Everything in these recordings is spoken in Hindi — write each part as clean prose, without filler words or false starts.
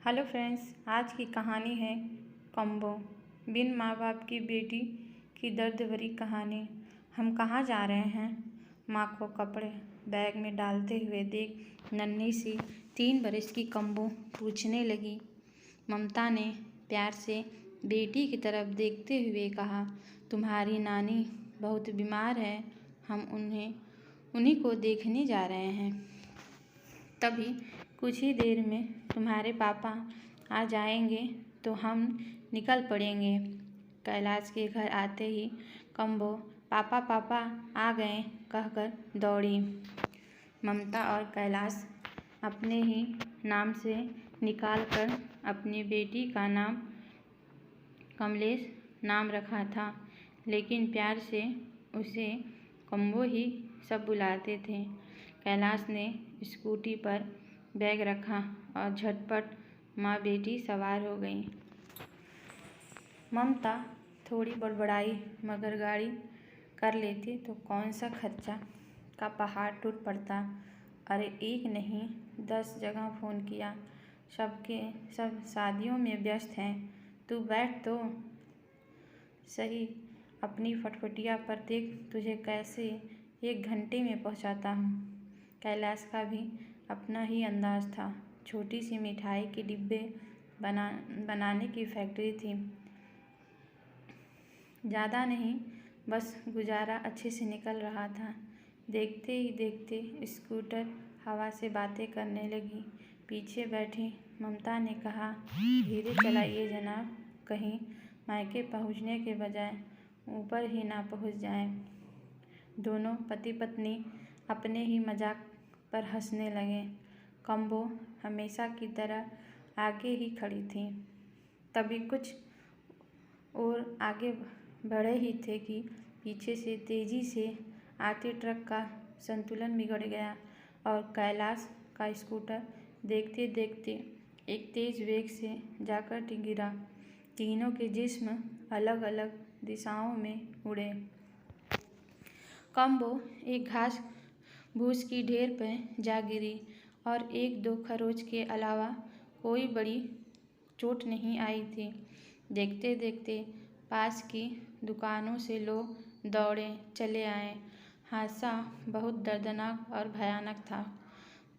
हेलो फ्रेंड्स, आज की कहानी है कम्बो। बिन माँ बाप की बेटी की दर्द भरी कहानी। हम कहाँ जा रहे हैं? माँ को कपड़े बैग में डालते हुए देख नन्ही सी 3 बरस की कम्बो पूछने लगी। ममता ने प्यार से बेटी की तरफ देखते हुए कहा, तुम्हारी नानी बहुत बीमार है, हम उन्हीं को देखने जा रहे हैं। तभी कुछ ही देर में तुम्हारे पापा आ जाएंगे तो हम निकल पड़ेंगे। कैलाश के घर आते ही कम्बो पापा पापा आ गए कहकर दौड़ी। ममता और कैलाश अपने ही नाम से निकालकर अपनी बेटी का नाम कमलेश नाम रखा था, लेकिन प्यार से उसे कम्बो ही सब बुलाते थे। कैलाश ने स्कूटी पर बैग रखा और झटपट माँ बेटी सवार हो गई। ममता थोड़ी बड़बड़ाई, मगर गाड़ी कर लेती तो कौन सा खर्चा का पहाड़ टूट पड़ता। अरे एक नहीं 10 जगह फ़ोन किया, सब शादियों में व्यस्त हैं, तू बैठ तो सही अपनी फटफटिया पर, देख तुझे कैसे 1 घंटे में पहुंचाता हूँ। कैलाश का भी अपना ही अंदाज था। छोटी सी मिठाई के डिब्बे बनाने की फैक्ट्री थी। ज़्यादा नहीं, बस गुजारा अच्छे से निकल रहा था। देखते ही देखते स्कूटर हवा से बातें करने लगी। पीछे बैठी ममता ने कहा, धीरे चलाइए जनाब, कहीं मायके पहुंचने के बजाय ऊपर ही ना पहुंच जाएं। दोनों पति पत्नी अपने ही मजाक पर हंसने लगे। कम्बो हमेशा की तरह आगे ही खड़ी थी। तभी कुछ और आगे बढ़े ही थे कि पीछे से तेजी से आते ट्रक का संतुलन बिगड़ गया और कैलाश का स्कूटर देखते देखते एक तेज वेग से जाकर गिरा। तीनों के जिस्म अलग अलग दिशाओं में उड़े। कम्बो एक घास भूस की ढेर पर जा गिरी और 1-2 खरोच के अलावा कोई बड़ी चोट नहीं आई थी। देखते देखते पास की दुकानों से लोग दौड़े चले आए। हादसा बहुत दर्दनाक और भयानक था।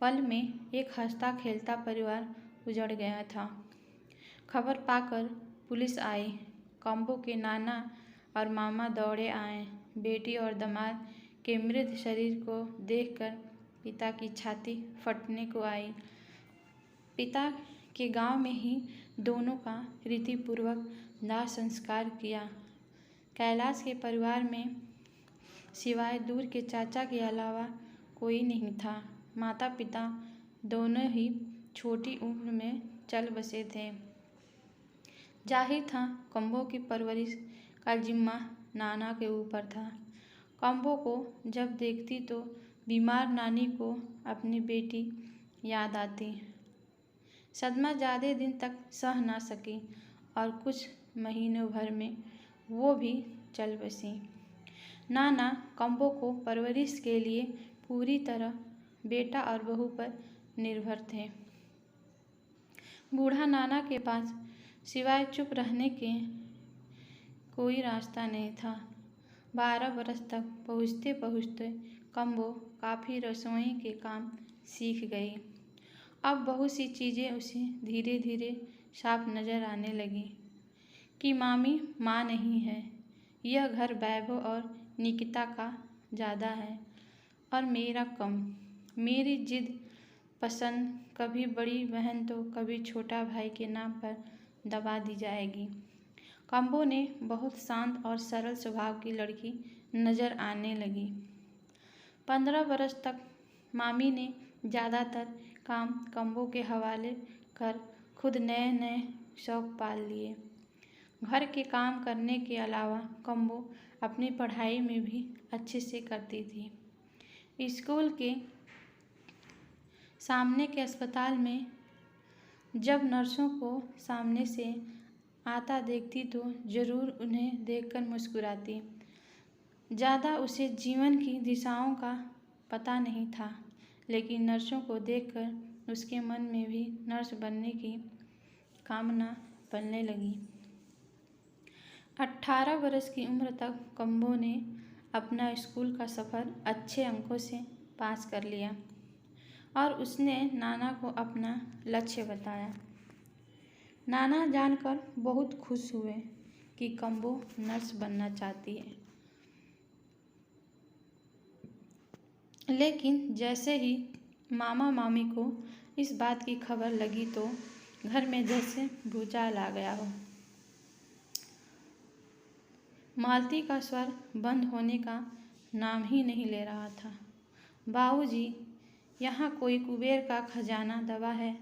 पल में एक हंसता खेलता परिवार उजड़ गया था। खबर पाकर पुलिस आई। कम्बो के नाना और मामा दौड़े आए। बेटी और दामाद के मृत शरीर को देखकर पिता की छाती फटने को आई। पिता के गांव में ही दोनों का रीतिपूर्वक दाह संस्कार किया। कैलाश के परिवार में सिवाय दूर के चाचा के अलावा कोई नहीं था। माता पिता दोनों ही छोटी उम्र में चल बसे थे। जाहिर था कम्बो की परवरिश का जिम्मा नाना के ऊपर था। कम्बो को जब देखती तो बीमार नानी को अपनी बेटी याद आती। सदमा ज़्यादा दिन तक सह ना सकी और कुछ महीनों भर में वो भी चल बसी। नाना कम्बो को परवरिश के लिए पूरी तरह बेटा और बहू पर निर्भर थे। बूढ़ा नाना के पास सिवाय चुप रहने के कोई रास्ता नहीं था। 12 बरस तक पहुँचते पहुँचते कम्बो काफ़ी रसोई के काम सीख गई। अब बहुत सी चीज़ें उसे धीरे धीरे साफ नज़र आने लगी कि मामी माँ नहीं है। यह घर वैभव और निकिता का ज़्यादा है और मेरा कम। मेरी जिद पसंद कभी बड़ी बहन तो कभी छोटा भाई के नाम पर दबा दी जाएगी। कम्बो ने बहुत शांत और सरल स्वभाव की लड़की नज़र आने लगी। 15 बरस तक मामी ने ज़्यादातर काम कम्बो के हवाले कर खुद नए नए शौक पाल लिए। घर के काम करने के अलावा कम्बो अपनी पढ़ाई में भी अच्छे से करती थी। स्कूल के सामने के अस्पताल में जब नर्सों को सामने से आता देखती तो ज़रूर उन्हें देखकर मुस्कुराती। ज़्यादा उसे जीवन की दिशाओं का पता नहीं था, लेकिन नर्सों को देखकर उसके मन में भी नर्स बनने की कामना पलने लगी। 18 वर्ष की उम्र तक कम्बो ने अपना स्कूल का सफ़र अच्छे अंकों से पास कर लिया और उसने नाना को अपना लक्ष्य बताया। नाना जानकर बहुत खुश हुए कि कम्बो नर्स बनना चाहती है। लेकिन जैसे ही मामा मामी को इस बात की खबर लगी तो घर में जैसे भूचाल आ गया हो। मालती का स्वर बंद होने का नाम ही नहीं ले रहा था। बाबूजी, यहाँ कोई कुबेर का खजाना दबा है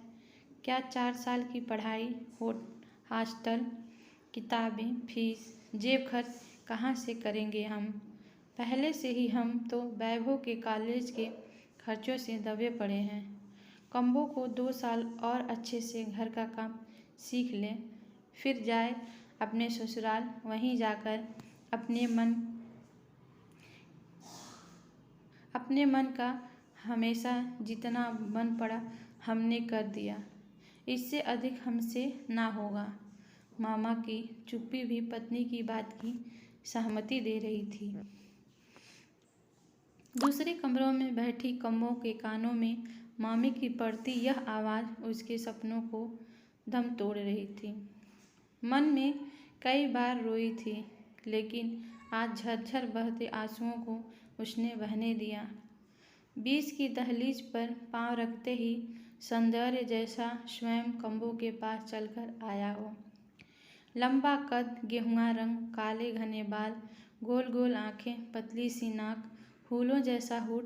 क्या? 4 साल की पढ़ाई, हॉस्टल, किताबें, फीस, जेब खर्च कहाँ से करेंगे हम? पहले से ही हम तो वैभव के कॉलेज के खर्चों से दबे पड़े हैं। कम्बो को 2 साल और अच्छे से घर का काम सीख ले, फिर जाए अपने ससुराल। वहीं जाकर अपने मन का हमेशा जितना मन पड़ा हमने कर दिया, इससे अधिक हमसे ना होगा। मामा की चुप्पी भी पत्नी की बात की सहमति दे रही थी। दूसरे कमरों में बैठी कम्बो के कानों में मामी की पड़ती यह आवाज़ उसके सपनों को दम तोड़ रही थी। मन में कई बार रोई थी, लेकिन आज झरझर बहते आंसुओं को उसने बहने दिया। 20 की दहलीज पर पांव रखते ही सौंदर्य जैसा स्वयं कम्बो के पास चलकर आया हो। लंबा कद, गेहुआ रंग, काले घने बाल, गोल गोल आँखें, पतली सी नाक, फूलों जैसा होठ,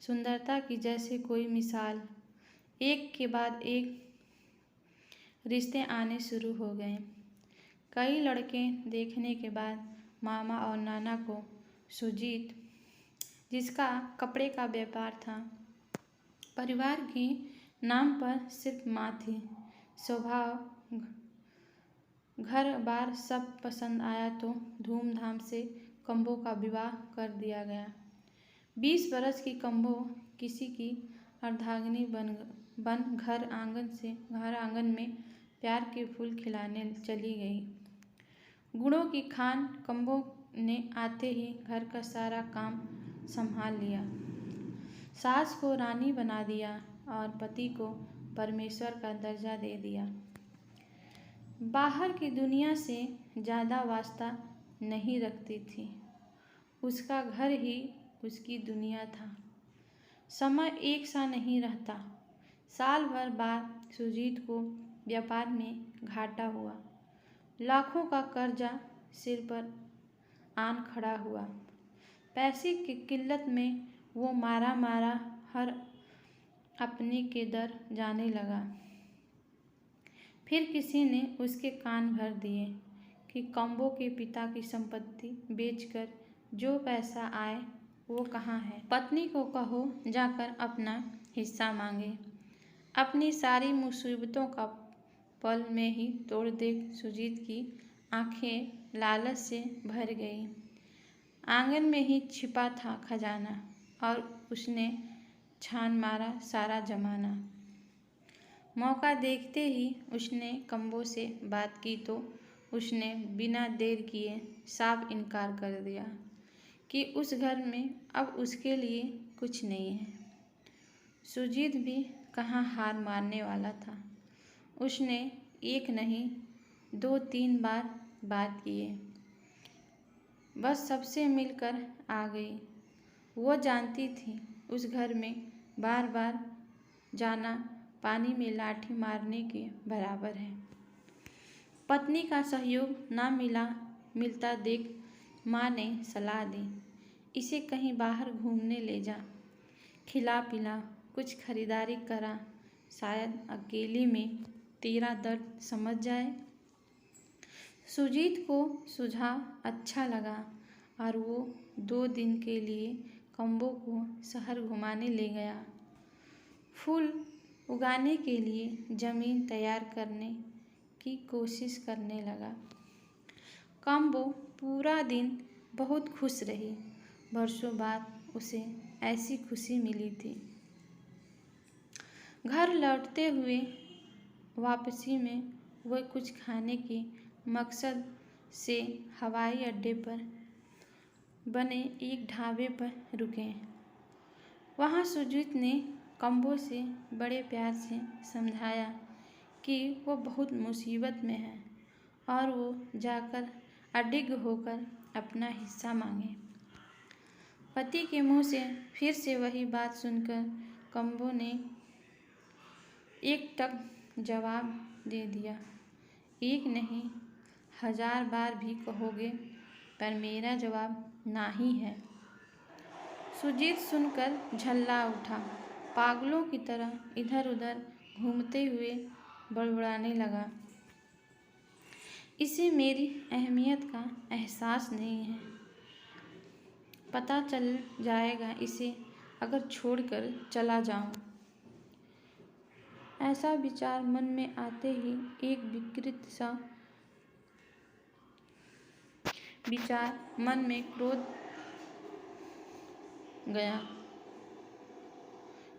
सुंदरता की जैसे कोई मिसाल। एक के बाद एक रिश्ते आने शुरू हो गए। कई लड़के देखने के बाद मामा और नाना को सुजीत, जिसका कपड़े का व्यापार था, परिवार के नाम पर सिर्फ माँ थी, स्वभाव, घर बार सब पसंद आया तो धूमधाम से कम्बो का विवाह कर दिया गया। 20 बरस की कम्बो किसी की अर्धांगिनी बन घर आंगन में प्यार के फूल खिलाने चली गई। गुणों की खान कम्बो ने आते ही घर का सारा काम संभाल लिया। सास को रानी बना दिया और पति को परमेश्वर का दर्जा दे दिया। बाहर की दुनिया से ज़्यादा वास्ता नहीं रखती थी। उसका घर ही उसकी दुनिया था। समय एक सा नहीं रहता। साल भर बाद सुजीत को व्यापार में घाटा हुआ। लाखों का कर्जा सिर पर आन खड़ा हुआ। पैसे की किल्लत में वो मारा हर अपने के दर जाने लगा। फिर किसी ने उसके कान भर दिए कि कम्बो के पिता की संपत्ति बेचकर जो पैसा आए वो कहाँ है। पत्नी को कहो जाकर अपना हिस्सा मांगे। अपनी सारी मुसीबतों का पल में ही तोड़ देख सुजीत की आंखें लालच से भर गई। आंगन में ही छिपा था खजाना और उसने छान मारा सारा जमाना। मौका देखते ही उसने कम्बो से बात की तो उसने बिना देर किए साफ इनकार कर दिया कि उस घर में अब उसके लिए कुछ नहीं है। सुजीत भी कहाँ हार मारने वाला था। उसने एक नहीं 2-3 बार बात किए, बस सबसे मिलकर आ गई। वो जानती थी उस घर में बार बार जाना पानी में लाठी मारने के बराबर है। पत्नी का सहयोग ना मिलता देख माँ ने सलाह दी, इसे कहीं बाहर घूमने ले जा, खिला पिला, कुछ खरीदारी करा, शायद अकेले में तेरा दर्द समझ जाए। सुजीत को सुझाव अच्छा लगा और वो 2 दिन के लिए कम्बो को शहर घुमाने ले गया। फूल उगाने के लिए ज़मीन तैयार करने की कोशिश करने लगा। कम्बो पूरा दिन बहुत खुश रही। वर्षों बाद उसे ऐसी खुशी मिली थी। घर लौटते हुए वापसी में वह कुछ खाने के मकसद से हवाई अड्डे पर बने एक ढाबे पर रुके। वहाँ सुजीत ने कम्बो से बड़े प्यार से समझाया कि वो बहुत मुसीबत में है और वो जाकर अडिग होकर अपना हिस्सा मांगे। पति के मुंह से फिर से वही बात सुनकर कम्बो ने एक टक जवाब दे दिया, एक नहीं 1000 बार भी कहोगे पर मेरा जवाब ना ही है। सुजीत सुनकर झल्ला उठा, पागलों की तरह इधर उधर घूमते हुए बड़बड़ाने लगा, इसे मेरी अहमियत का एहसास नहीं है। पता चल जाएगा इसे अगर छोड़कर चला जाऊं। ऐसा विचार मन में आते ही एक विकृत सा विचार मन में क्रोध गया।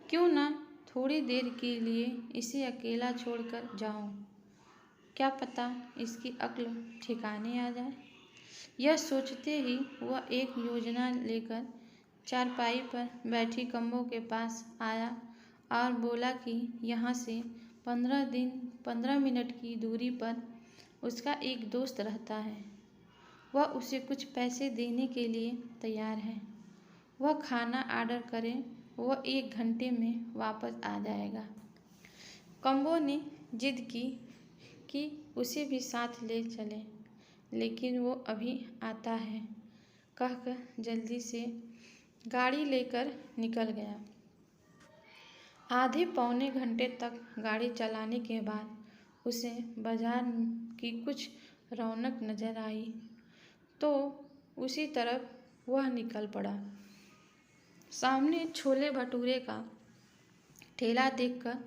क्यों ना थोड़ी देर के लिए इसे अकेला छोड़कर जाऊं, क्या पता इसकी अक्ल ठिकाने आ जाए। यह सोचते ही वह एक योजना लेकर चारपाई पर बैठी कम्बो के पास आया और बोला कि यहाँ से 15 मिनट की दूरी पर उसका एक दोस्त रहता है। वह उसे कुछ पैसे देने के लिए तैयार है। वह खाना आर्डर करे, वह 1 घंटे में वापस आ जाएगा। कम्बो ने जिद की कि उसे भी साथ ले चले, लेकिन वो अभी आता है कहकर जल्दी से गाड़ी लेकर निकल गया। आधे पौने घंटे तक गाड़ी चलाने के बाद उसे बाजार की कुछ रौनक नजर आई तो उसी तरफ वह निकल पड़ा। सामने छोले भटूरे का ठेला देखकर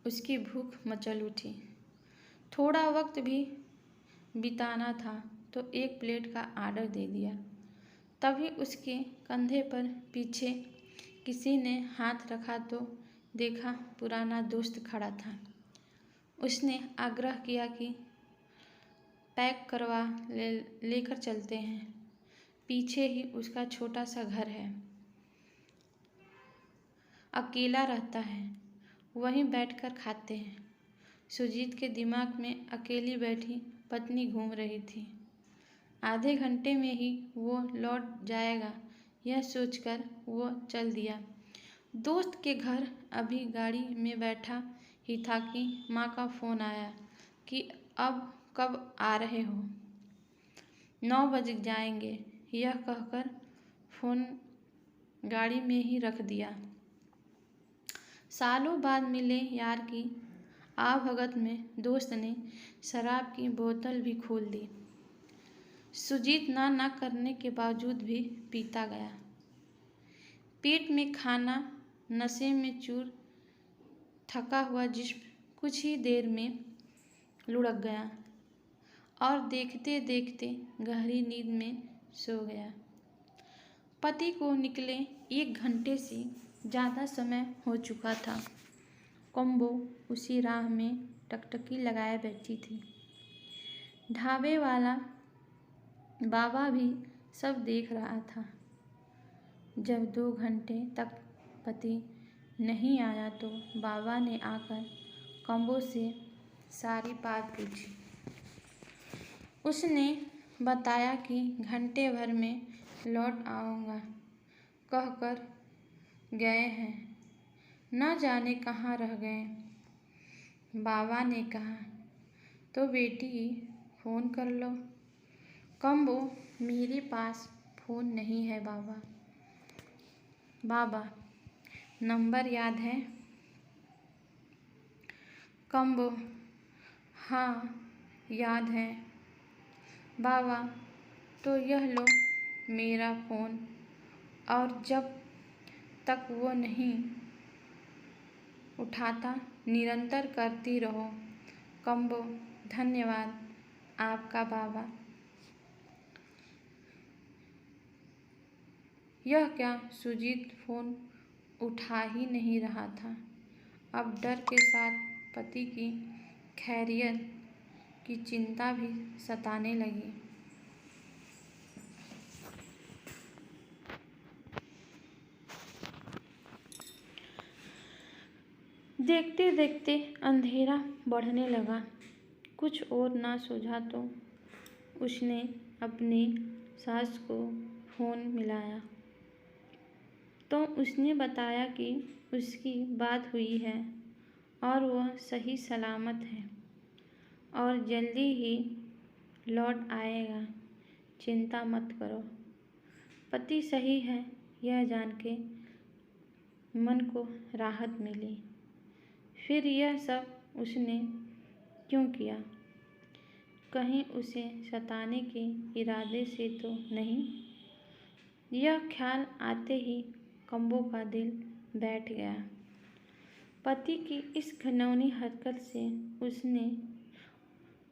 उसकी भूख मचल उठी। थोड़ा वक्त भी बिताना था तो 1 प्लेट का आर्डर दे दिया। तभी उसके कंधे पर पीछे किसी ने हाथ रखा तो देखा पुराना दोस्त खड़ा था। उसने आग्रह किया कि पैक करवा लेकर चलते हैं, पीछे ही उसका छोटा सा घर है, अकेला रहता है, वहीं बैठकर खाते हैं। सुजीत के दिमाग में अकेली बैठी पत्नी घूम रही थी। आधे घंटे में ही वो लौट जाएगा, यह सोचकर वो चल दिया। दोस्त के घर अभी गाड़ी में बैठा ही था कि माँ का फ़ोन आया कि अब कब आ रहे हो, 9 बज जाएंगे। यह कहकर फ़ोन गाड़ी में ही रख दिया। सालों बाद मिले यार की आवभगत में दोस्त ने शराब की बोतल भी खोल दी। सुजीत ना करने के बावजूद भी पीता गया। पेट में खाना, नशे में चूर, थका हुआ जिस्म कुछ ही देर में लुढ़क गया और देखते देखते गहरी नींद में सो गया। पति को निकले 1 घंटे से ज़्यादा समय हो चुका था। कम्बो उसी राह में टकटकी लगाए बैठी थी। ढाबे वाला बाबा भी सब देख रहा था। जब 2 घंटे तक पति नहीं आया तो बाबा ने आकर कम्बो से सारी बात पूछी। उसने बताया कि घंटे भर में लौट आऊँगा कहकर गए हैं, न जाने कहाँ रह गए। बाबा ने कहा, तो बेटी फ़ोन कर लो। कम्बो, मेरे पास फ़ोन नहीं है बाबा। बाबा, नंबर याद है? कम्बो, हाँ याद है। बाबा, तो यह लो मेरा फ़ोन और जब तक वो नहीं उठाता निरंतर करती रहो। कम्बो, धन्यवाद आपका बाबा। यह क्या, सुजीत फ़ोन उठा ही नहीं रहा था। अब डर के साथ पति की खैरियत की चिंता भी सताने लगी। देखते देखते अंधेरा बढ़ने लगा। कुछ और ना सूझा तो उसने अपनी सास को फ़ोन मिलाया तो उसने बताया कि उसकी बात हुई है और वह सही सलामत है और जल्दी ही लौट आएगा, चिंता मत करो। पति सही है यह जान के मन को राहत मिली। फिर यह सब उसने क्यों किया? कहीं उसे सताने के इरादे से तो नहीं? यह ख्याल आते ही कम्बो का दिल बैठ गया। पति की इस घिनौनी हरकत से उसने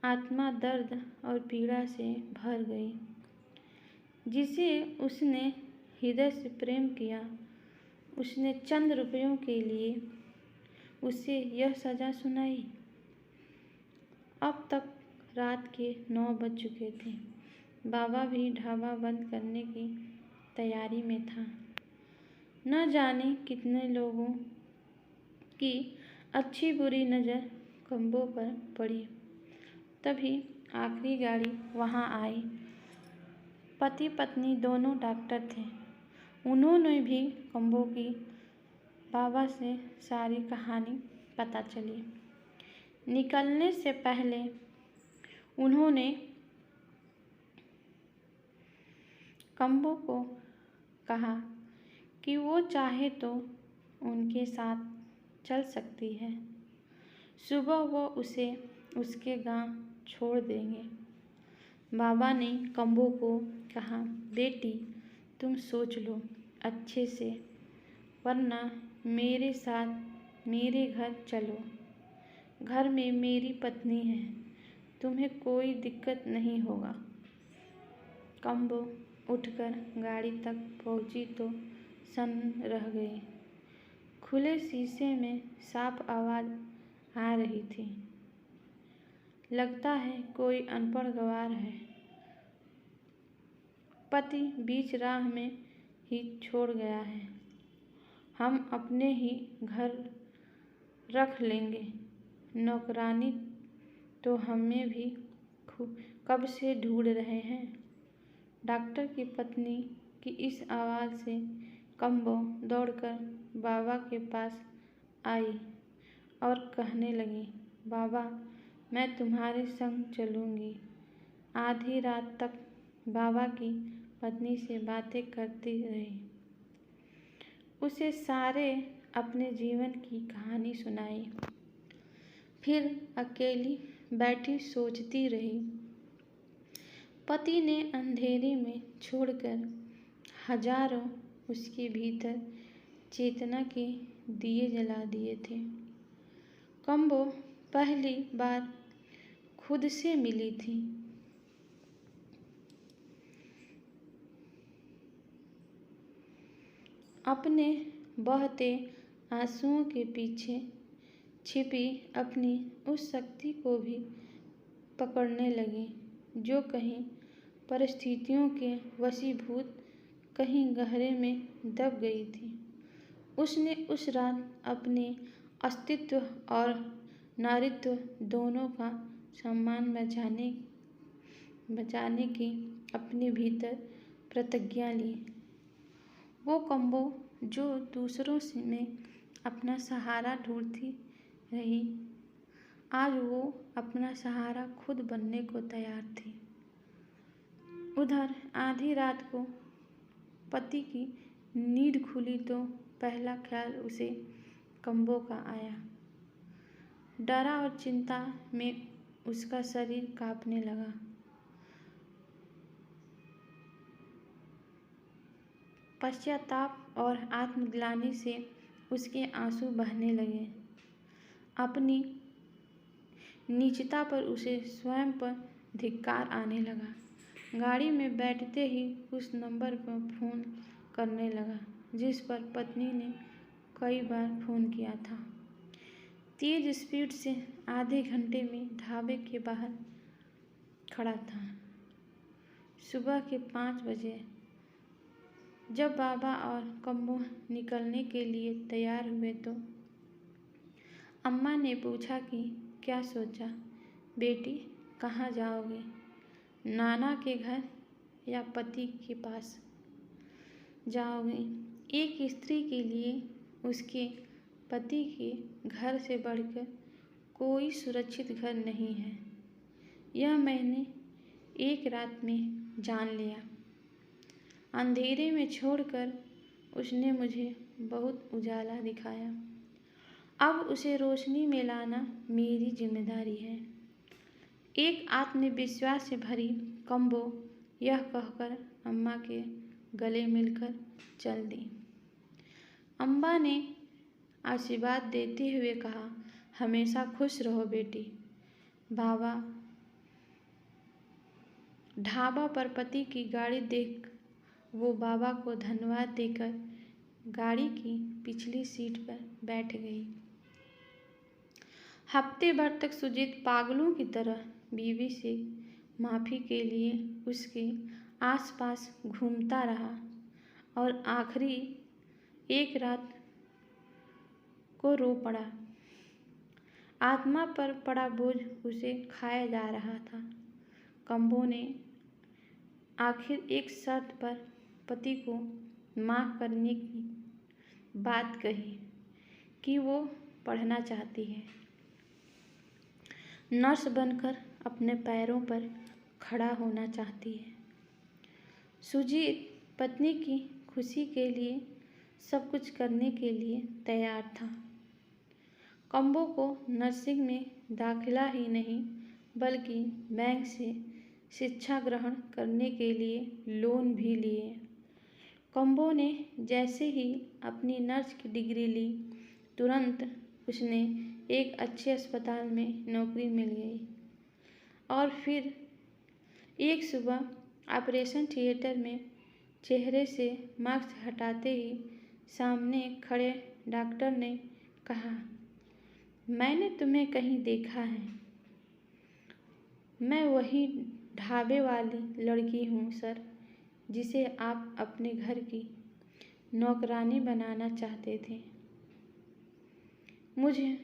आत्मा दर्द और पीड़ा से भर गई। जिसे उसने हृदय से प्रेम किया, उसने चंद रुपयों के लिए उसे यह सज़ा सुनाई। अब तक रात के 9 बज चुके थे। बाबा भी ढाबा बंद करने की तैयारी में था। न जाने कितने लोगों की अच्छी बुरी नज़र कम्बो पर पड़ी। तभी आखिरी गाड़ी वहाँ आई। पति पत्नी दोनों डॉक्टर थे। उन्होंने भी कम्बो की बाबा से सारी कहानी पता चली। निकलने से पहले उन्होंने कम्बो को कहा कि वो चाहे तो उनके साथ चल सकती है। सुबह वो उसे उसके गांव छोड़ देंगे। बाबा ने कम्बो को कहा, बेटी तुम सोच लो अच्छे से, वरना मेरे साथ मेरे घर चलो। घर में मेरी पत्नी है, तुम्हें कोई दिक्कत नहीं होगा। कम्बो उठकर गाड़ी तक पहुंची तो सन्न रह गई। खुले शीशे में साफ आवाज़ आ रही थी। लगता है कोई अनपढ़ गवार है। पति बीच राह में ही छोड़ गया है। हम अपने ही घर रख लेंगे। नौकरानी तो हमें भी कब से ढूंढ रहे हैं। डॉक्टर की पत्नी की इस आवाज़ से कम्बो दौड़कर बाबा के पास आई और कहने लगी, बाबा मैं तुम्हारे संग चलूँगी। आधी रात तक बाबा की पत्नी से बातें करती रही। उसे सारे अपने जीवन की कहानी सुनाई। फिर अकेली बैठी सोचती रही। पति ने अंधेरे में छोड़कर हजारों उसके भीतर चेतना के दिए जला दिए थे। कम्बो पहली बार खुद से मिली थी। अपने बहते आंसुओं के पीछे छिपी अपनी उस शक्ति को भी पकड़ने लगी जो कहीं परिस्थितियों के वशीभूत, कहीं गहरे में दब गई थी। उसने उस रात अपने अस्तित्व और नारीत्व दोनों का सम्मान बचाने की अपने भीतर प्रतिज्ञा ली। वो कम्बो जो दूसरों में अपना सहारा ढूंढती रही, आज वो अपना सहारा खुद बनने को तैयार थी। उधर आधी रात को पति की नींद खुली तो पहला ख्याल उसे कम्बो का आया। डरा और चिंता में उसका शरीर कांपने लगा। पश्चाताप और आत्मग्लानि से उसके आंसू बहने लगे। अपनी नीचता पर उसे स्वयं पर धिक्कार आने लगा। गाड़ी में बैठते ही उस नंबर पर फ़ोन करने लगा जिस पर पत्नी ने कई बार फ़ोन किया था। तेज़ स्पीड से आधे घंटे में ढाबे के बाहर खड़ा था। सुबह के 5 बजे जब बाबा और कम्बो निकलने के लिए तैयार हुए तो अम्मा ने पूछा कि क्या सोचा बेटी, कहाँ जाओगे? नाना के घर या पति के पास जाओगे? एक स्त्री के लिए उसके पति के घर से बढ़कर कोई सुरक्षित घर नहीं है। यह मैंने एक रात में जान लिया। अंधेरे में छोड़कर उसने मुझे बहुत उजाला दिखाया। अब उसे रोशनी में लाना मेरी जिम्मेदारी है। एक आत्मविश्वास से भरी कम्बो यह कहकर अम्मा के गले मिलकर चल दी। अम्मा ने आशीर्वाद देते हुए कहा, हमेशा खुश रहो बेटी। बाबा ढाबा पर पति की गाड़ी देख वो बाबा को धन्यवाद देकर गाड़ी की पिछली सीट पर बैठ गई। हफ्ते भर तक सुजीत पागलों की तरह बीवी से माफ़ी के लिए उसके आसपास घूमता रहा और आखिरी एक रात को रो पड़ा। आत्मा पर पड़ा बोझ उसे खाया जा रहा था। कम्बो ने आखिर एक शर्त पर पति को माफ़ करने की बात कही कि वो पढ़ना चाहती है, नर्स बनकर अपने पैरों पर खड़ा होना चाहती है। सुजीत पत्नी की खुशी के लिए सब कुछ करने के लिए तैयार था। कम्बो को नर्सिंग में दाखिला ही नहीं बल्कि बैंक से शिक्षा ग्रहण करने के लिए लोन भी लिए। कम्बो ने जैसे ही अपनी नर्स की डिग्री ली, तुरंत उसने एक अच्छे अस्पताल में नौकरी मिल गई। और फिर एक सुबह ऑपरेशन थिएटर में चेहरे से मास्क हटाते ही सामने खड़े डॉक्टर ने कहा, मैंने तुम्हें कहीं देखा है। मैं वही ढाबे वाली लड़की हूँ सर, जिसे आप अपने घर की नौकरानी बनाना चाहते थे। मुझे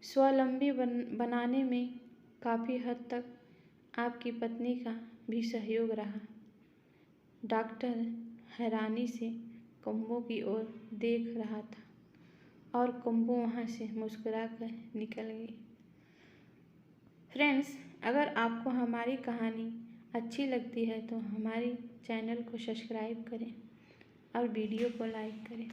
स्वावलंबी बनाने में काफ़ी हद तक आपकी पत्नी का भी सहयोग रहा। डॉक्टर हैरानी से कम्बो की ओर देख रहा था और कम्बो वहाँ से मुस्कुराकर निकल गई। फ्रेंड्स, अगर आपको हमारी कहानी अच्छी लगती है तो हमारे चैनल को सब्सक्राइब करें और वीडियो को लाइक करें।